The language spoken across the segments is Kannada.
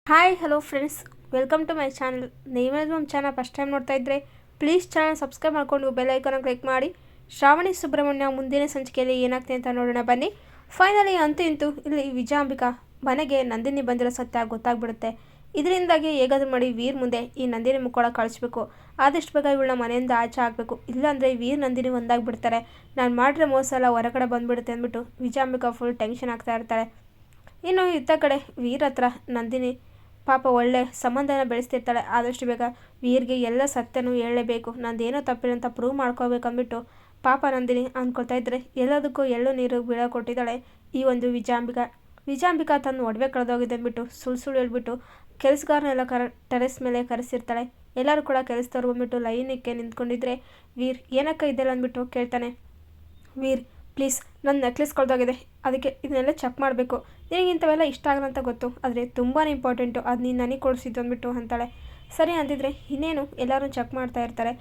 Hi hello friends, welcome to my channel. ನೀವೇನಾದರೂ ನಮ್ಮ ಚಾನಲ್ ಫಸ್ಟ್ ಟೈಮ್ ನೋಡ್ತಾ ಇದ್ದರೆ ಪ್ಲೀಸ್ ಚಾನಲ್ ಸಬ್ಸ್ಕ್ರೈಬ್ ಮಾಡಿಕೊಂಡು ಬೆಲ್ ಐಕಾನ್ ಕ್ಲಿಕ್ ಮಾಡಿ. ಶ್ರಾವಣಿ ಸುಬ್ರಹ್ಮಣ್ಯ ಮುಂದಿನ ಸಂಚಿಕೆಯಲ್ಲಿ ಏನಾಗ್ತದೆ ಅಂತ ನೋಡೋಣ ಬನ್ನಿ. ಫೈನಲಿ ಅಂತೂ ಇಂತೂ ಇಲ್ಲಿ ವಿಜಯಾಂಬಿಕಾ ಮನೆಗೆ ನಂದಿನಿ ಬಂದಿರೋ ಸತ್ಯ ಗೊತ್ತಾಗ್ಬಿಡುತ್ತೆ. ಇದರಿಂದಾಗಿ ಹೇಗಾದ್ರೂ ಮಾಡಿ ವೀರ್ ಮುಂದೆ ಈ ನಂದಿನಿ ಮುಕ್ಕೋಳ ಕಳಿಸ್ಬೇಕು, ಆದಷ್ಟು ಬೇಗ ಇವಳನ್ನ ಮನೆಯಿಂದ ಆಚೆ ಹಾಕಬೇಕು, ಇಲ್ಲಾಂದರೆ ವೀರ್ ನಂದಿನಿ ಒಂದಾಗ್ಬಿಡ್ತಾರೆ, ನಾನು ಮಾಡಿರೋ ಮೋಸ ಎಲ್ಲ ಹೊರಗಡೆ ಬಂದುಬಿಡುತ್ತೆ ಅಂದ್ಬಿಟ್ಟು ವಿಜಯಾಂಬಿಕಾ ಫುಲ್ ಟೆನ್ಷನ್ ಆಗ್ತಾ ಇರ್ತಾಳೆ. ಇನ್ನು ಇತ್ತ ಕಡೆ ವೀರ್ ಹತ್ರ ನಂದಿನಿ ಪಾಪ ಒಳ್ಳೆ ಸಂಬಂಧನ ಬೆಳೆಸ್ತಿರ್ತಾಳೆ. ಆದಷ್ಟು ಬೇಗ ವೀರ್ಗೆ ಎಲ್ಲ ಸತ್ಯನೂ ಹೇಳಲೇಬೇಕು, ನಂದೇನೋ ತಪ್ಪಿಲ್ಲ ಅಂತ ಪ್ರೂವ್ ಮಾಡ್ಕೋಬೇಕಂದ್ಬಿಟ್ಟು ಪಾಪ ನಂದಿನಿ ಅಂದ್ಕೊಳ್ತಾ ಇದ್ದರೆ ಎಲ್ಲದಕ್ಕೂ ಎಳ್ಳು ನೀರು ಕೊಟ್ಟಿದ್ದಾಳೆ ಈ ಒಂದು ವಿಜಯಾಂಬಿಕಾ ತನ್ನ ಒಡವೆ ಕಳೆದೋಗಿದೆ ಅಂದ್ಬಿಟ್ಟು ಸುಳ್ಳು ಹೇಳ್ಬಿಟ್ಟು ಕೆಲಸಗಾರನೆಲ್ಲ ಟೆರೆಸ್ ಮೇಲೆ ಕರೆಸಿರ್ತಾಳೆ. ಎಲ್ಲರೂ ಕೂಡ ಕೆಲಸದವ್ರು ಬಂದ್ಬಿಟ್ಟು ಲೈನಕ್ಕೆ ನಿಂತ್ಕೊಂಡಿದ್ರೆ ವೀರ್ ಏನಕ್ಕ ಇದೆಲ್ಲ ಅಂದ್ಬಿಟ್ಟು ಕೇಳ್ತಾನೆ. ವೀರ್ ಪ್ಲೀಸ್, ನನ್ನ ನೆಕ್ಲೆಸ್ ಕಳೆದೋಗಿದೆ, ಅದಕ್ಕೆ ಇದನ್ನೆಲ್ಲ ಚೆಕ್ ಮಾಡಬೇಕು, ನಿನಗೆ ಇಂಥವೆಲ್ಲ ಇಷ್ಟ ಆಗಲ್ಲ ಅಂತ ಗೊತ್ತು, ಆದರೆ ತುಂಬಾ ಇಂಪಾರ್ಟೆಂಟು, ಅದು ನೀನು ನನಗೆ ಕೊಡಿಸಿದ್ದು ಅಂದ್ಬಿಟ್ಟು ಅಂತಾಳೆ. ಸರಿ ಅಂತಿದ್ರೆ ಇನ್ನೇನು ಎಲ್ಲರೂ ಚೆಕ್ ಮಾಡ್ತಾ ಇರ್ತಾರೆ.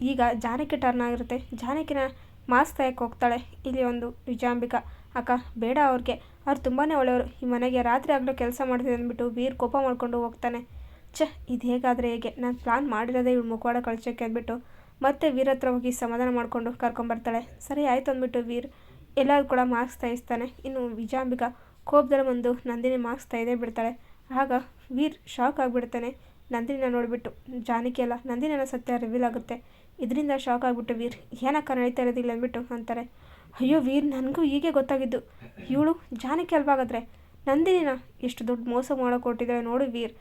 ಈಗ ಜಾನಕಿ ಟರ್ನ್ ಆಗಿರುತ್ತೆ. ಜಾನಕಿನ ಮಾಸ್ಕ್ ತೆಗೆಯಕ್ಕೆ ಹೋಗ್ತಾಳೆ ಇಲ್ಲಿ ಒಂದು ವಿಜಯಾಂಬಿಕಾ. ಅಕ್ಕ ಬೇಡ, ಅವ್ರು ತುಂಬಾ ಒಳ್ಳೆಯವರು, ಈ ಮನೆಗೆ ರಾತ್ರಿ ಆಗಲೂ ಕೆಲಸ ಮಾಡ್ತಿದೆ ಅಂದ್ಬಿಟ್ಟು ವೀರ್ ಕೋಪ ಮಾಡ್ಕೊಂಡು ಹೋಗ್ತಾನೆ. ಇದು ಹೇಗಾದರೆ ಹೇಗೆ, ನಾನು ಪ್ಲಾನ್ ಮಾಡಿರೋದೇ ಇವಳು ಮುಖವಾಡ ಕಳ್ಸೋಕ್ಕೆ ಅಂದ್ಬಿಟ್ಟು ಮತ್ತೆ ವೀರ್ ಹತ್ರ ಹೋಗಿ ಸಮಾಧಾನ ಮಾಡಿಕೊಂಡು ಕರ್ಕೊಂಬರ್ತಾಳೆ. ಸರಿ ಆಯಿತು ಅಂದ್ಬಿಟ್ಟು ವೀರ್ ಎಲ್ಲರೂ ಕೂಡ ಮಾರ್ಕ್ಸ್ ತೆಗಿಸ್ತಾನೆ. ಇನ್ನು ವಿಜಯಾಂಬಿಕಾ ಕೋಪದಲ್ಲಿ ಬಂದು ನಂದಿನಿ ಮಾರ್ಕ್ಸ್ ತೆಗೆದೇ ಬಿಡ್ತಾಳೆ. ಆಗ ವೀರ್ ಶಾಕ್ ಆಗಿಬಿಡ್ತಾನೆ. ನಂದಿನಿನ ನೋಡಿಬಿಟ್ಟು ಜಾನಕಿ ಅಲ್ಲ ನಂದಿನಿನ ಸತ್ಯ ರಿವೀಲ್ ಆಗುತ್ತೆ. ಇದರಿಂದ ಶಾಕ್ ಆಗಿಬಿಟ್ಟು ವೀರ್ ಏನಕ್ಕ ನಡೀತಾ ಇರೋದಿಲ್ಲ ಅಂದ್ಬಿಟ್ಟು ಅಂತಾರೆ. ಅಯ್ಯೋ ವೀರ್, ನನಗೂ ಹೀಗೆ ಗೊತ್ತಾಗಿದ್ದು, ಇವಳು ಜಾನಕಿ ಅಲ್ವಾಗಾದ್ರೆ ನಂದಿನಿನ ಎಷ್ಟು ದೊಡ್ಡ ಮೋಸ ಮಾಡೋಕೆ ಕೊಟ್ಟಿದ್ದಾಳೆ ನೋಡು ವೀರ್.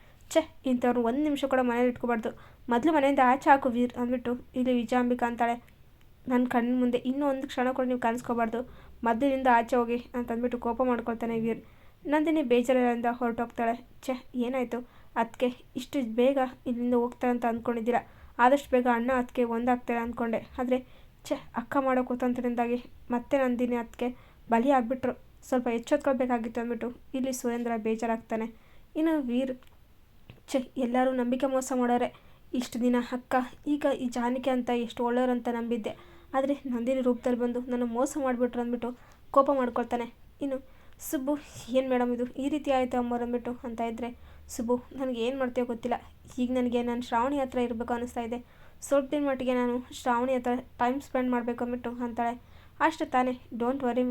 ಇಂಥವ್ರು ಒಂದು ನಿಮಿಷ ಕೂಡ ಮನೇಲಿ ಇಟ್ಕೋಬಾರ್ದು, ಮೊದಲು ಮನೆಯಿಂದ ಆಚೆ ಹಾಕು ವೀರ್ ಅಂದ್ಬಿಟ್ಟು ಇಲ್ಲಿ ವಿಜಯಾಂಬಿಕಾ ಅಂತಾಳೆ. ನನ್ನ ಕಣ್ಣ ಮುಂದೆ ಇನ್ನೂ ಒಂದು ಕ್ಷಣ ಕೂಡ ನೀವು ಕಾಣಿಸ್ಕೋಬಾರ್ದು, ಮೊದಲಿನಿಂದ ಆಚೆ ಹೋಗಿ ಅಂತಂದ್ಬಿಟ್ಟು ಕೋಪ ಮಾಡ್ಕೊಳ್ತಾನೆ ವೀರ್. ನಂದಿನಿ ಬೇಜಾರಿಂದ ಹೊರಟೋಗ್ತಾಳೆ. ಏನಾಯಿತು ಅದಕ್ಕೆ ಇಷ್ಟು ಬೇಗ ಇಲ್ಲಿಂದ ಹೋಗ್ತಾರೆ ಅಂತ ಅಂದ್ಕೊಂಡಿದ್ದೀರಾ, ಆದಷ್ಟು ಬೇಗ ಅಣ್ಣ ಅದಕ್ಕೆ ಒಂದಾಗ್ತಾರೆ ಅಂದ್ಕೊಂಡೆ, ಆದರೆ ಅಕ್ಕ ಮಾಡೋ ಕುತಂತ್ರದಿಂದಾಗಿ ಮತ್ತೆ ನಂದಿನಿ ಅದಕ್ಕೆ ಬಲಿ ಆಗಿಬಿಟ್ರು, ಸ್ವಲ್ಪ ಎಚ್ಚೆತ್ಕೊಳ್ಬೇಕಾಗಿತ್ತು ಅಂದ್ಬಿಟ್ಟು ಇಲ್ಲಿ ಸುರೇಂದ್ರ ಬೇಜಾರಾಗ್ತಾನೆ. ಇನ್ನು ವೀರ್ ಎಲ್ಲರೂ ನಂಬಿಕೆ ಮೋಸ ಮಾಡೋರೆ, ಇಷ್ಟು ದಿನ ಅಕ್ಕ ಈಗ ಈ ಜಾನಕಿ ಅಂತ ಎಷ್ಟು ಒಳ್ಳೆಯವರು ಅಂತ ನಂಬಿದ್ದೆ, ಆದರೆ ನಂದಿನಿ ರೂಪದಲ್ಲಿ ಬಂದು ನಾನು ಮೋಸ ಮಾಡಿಬಿಟ್ರು ಅಂದ್ಬಿಟ್ಟು ಕೋಪ ಮಾಡ್ಕೊಳ್ತಾನೆ. ಇನ್ನು ಸುಬ್ಬು ಏನು ಮೇಡಮ್ ಇದು ಈ ರೀತಿ ಆಯಿತು ಅಮ್ಮವ್ರು ಅಂದ್ಬಿಟ್ಟು ಅಂತ ಇದ್ದರೆ ಸುಬ್ಬು ನನಗೆ ಏನು ಮಾಡ್ತೀಯೋ ಗೊತ್ತಿಲ್ಲ, ಈಗ ನನಗೆ ನಾನು ಶ್ರಾವಣಿ ಹತ್ರ ಇರಬೇಕು ಅನ್ನಿಸ್ತಾ ಇದೆ, ಸ್ವಲ್ಪ ದಿನ ಮಟ್ಟಿಗೆ ನಾನು ಶ್ರಾವಣಿ ಹತ್ರ ಟೈಮ್ ಸ್ಪೆಂಡ್ ಮಾಡಬೇಕು ಅಂದ್ಬಿಟ್ಟು ಅಂತಾಳೆ. ಅಷ್ಟು ತಾನೇ, ಡೋಂಟ್ ವರಿ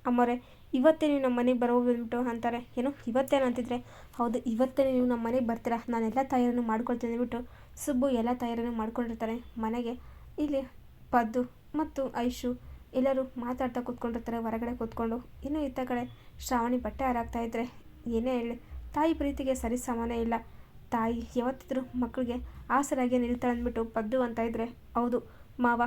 ಅಮ್ಮೋರೆ, ಇವತ್ತೇ ನೀವು ನಮ್ಮ ಮನೆಗೆ ಬರೋದು ಅಂದ್ಬಿಟ್ಟು ಅಂತಾರೆ. ಏನು ಇವತ್ತೇನಂತಿದ್ರೆ ಹೌದು ಇವತ್ತೇ ನೀವು ನಮ್ಮ ಮನೆಗೆ ಬರ್ತೀರಾ, ನಾನೆಲ್ಲ ತಯಾರಿನೂ ಮಾಡ್ಕೊಳ್ತೀನಿ ಅಂದ್ಬಿಟ್ಟು ಸುಬ್ಬು ಎಲ್ಲ ತಯಾರಿನೂ ಮಾಡ್ಕೊಂಡಿರ್ತಾರೆ. ಮನೆಗೆ ಇಲ್ಲಿ ಪದ್ದು ಮತ್ತು ಐಶು ಎಲ್ಲರೂ ಮಾತಾಡ್ತಾ ಕೂತ್ಕೊಂಡಿರ್ತಾರೆ ಹೊರಗಡೆ ಕೂತ್ಕೊಂಡು. ಇನ್ನು ಇತ್ತ ಕಡೆ ಶ್ರಾವಣಿ ಬಟ್ಟೆ ಹಾರಾಗ್ತಾ ಇದ್ದರೆ ಏನೇ ಹೇಳಿ ತಾಯಿ ಪ್ರೀತಿಗೆ ಸರಿ ಸಮಾನ ಇಲ್ಲ, ತಾಯಿ ಯಾವತ್ತಿದ್ರೂ ಮಕ್ಕಳಿಗೆ ಆಸರಾಗಿ ನಿಲ್ತಾಳೆ ಅಂದ್ಬಿಟ್ಟು ಪದ್ದು ಅಂತ ಇದ್ದರೆ ಹೌದು ಮಾವ,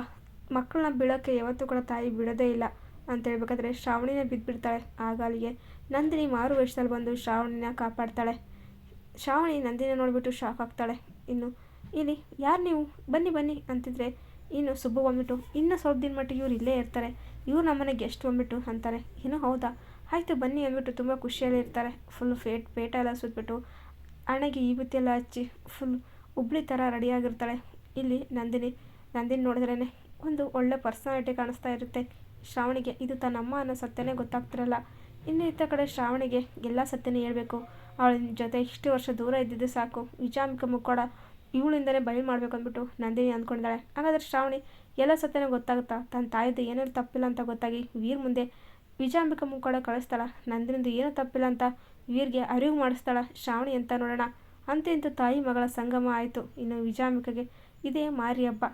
ಮಕ್ಕಳನ್ನ ಬೀಳೋಕ್ಕೆ ಯಾವತ್ತೂ ಕೂಡ ತಾಯಿ ಬಿಡೋದೇ ಇಲ್ಲ ಅಂತ ಹೇಳ್ಬೇಕಾದ್ರೆ ಶ್ರಾವಣಿನ ಬಿದ್ದುಬಿಡ್ತಾಳೆ. ಆಗ ಅಲ್ಲಿಗೆ ನಂದಿನಿ ಮಾರು ವೇಷದಲ್ಲಿ ಬಂದು ಶ್ರಾವಣಿನ ಕಾಪಾಡ್ತಾಳೆ. ಶ್ರಾವಣಿ ನಂದಿನ ನೋಡಿಬಿಟ್ಟು ಶಾಕ್ ಆಗ್ತಾಳೆ. ಇನ್ನು ಇಲ್ಲಿ ಯಾರು ನೀವು, ಬನ್ನಿ ಬನ್ನಿ ಅಂತಿದ್ರೆ ಇನ್ನು ಸುಬ್ಬು ಬಂದ್ಬಿಟ್ಟು ಇನ್ನೂ ಸ್ವಲ್ಪ ದಿನ ಮಟ್ಟಿಗೆ ಇವ್ರು ಇಲ್ಲೇ ಇರ್ತಾರೆ, ಇವ್ರು ನಮ್ಮನೆ ಗೆಸ್ಟ್ ಬಂದ್ಬಿಟ್ಟು ಅಂತಾರೆ. ಏನು ಹೌದಾ, ಆಯಿತು ಬನ್ನಿ ಅಂದ್ಬಿಟ್ಟು ತುಂಬ ಖುಷಿಯಲ್ಲಿ ಇರ್ತಾರೆ. ಫುಲ್ ಪೇಟ ಎಲ್ಲ ಸುತ್ತಬಿಟ್ಟು ಹಣೆಗೆ ಈ ಬುತ್ತಿ ಎಲ್ಲ ಹಚ್ಚಿ ಫುಲ್ ಉಬ್ಳಿ ಥರ ರೆಡಿಯಾಗಿರ್ತಾಳೆ. ಇಲ್ಲಿ ನಂದಿನಿ ನೋಡಿದ್ರೇ ಒಂದು ಒಳ್ಳೆ ಪರ್ಸನಾಲಿಟಿ ಕಾಣಿಸ್ತಾ ಇರುತ್ತೆ ಶ್ರಾವಣಿಗೆ. ಇದು ತನ್ನಮ್ಮ ಅನ್ನೋ ಸತ್ಯನೇ ಗೊತ್ತಾಗ್ತಿರಲ್ಲ. ಇನ್ನು ಇತ್ತ ಕಡೆ ಶ್ರಾವಣಿಗೆ ಎಲ್ಲ ಸತ್ಯನೇ ಹೇಳಬೇಕು, ಅವಳ ಜೊತೆ ಇಷ್ಟು ವರ್ಷ ದೂರ ಇದ್ದಿದ್ದು ಸಾಕು, ವಿಜಯಾಂಬಿಕಾ ಮುಕ್ಕೋಡ ಇವಳಿಂದನೇ ಬಯಲು ಮಾಡಬೇಕು ಅಂದ್ಬಿಟ್ಟು ನಂದಿನಿ ಅಂದ್ಕೊಂಡಿದ್ದಾಳೆ. ಹಾಗಾದರೆ ಶ್ರಾವಣಿ ಎಲ್ಲ ಸತ್ಯನೇ ಗೊತ್ತಾಗುತ್ತಾ, ತನ್ನ ತಾಯಿದು ಏನೇನು ತಪ್ಪಿಲ್ಲ ಅಂತ ಗೊತ್ತಾಗಿ ವೀರ್ ಮುಂದೆ ವಿಜಯಾಂಬಿಕಾ ಮುಕ್ಕೋಡ ಕಳಿಸ್ತಾಳ. ನಂದಿನಿಂದು ಏನೂ ತಪ್ಪಿಲ್ಲ ಅಂತ ವೀರ್ಗೆ ಅರಿವು ಮಾಡಿಸ್ತಾಳ ಶ್ರಾವಣಿ ಅಂತ ನೋಡೋಣ. ಅಂತೂ ಇಂತೂ ತಾಯಿ ಮಗಳ ಸಂಗಮ ಆಯಿತು. ಇನ್ನು ವಿಜಯಾಂಬಿಕೆಗೆ ಇದೇ ಮಾರಿ ಹಬ್ಬ.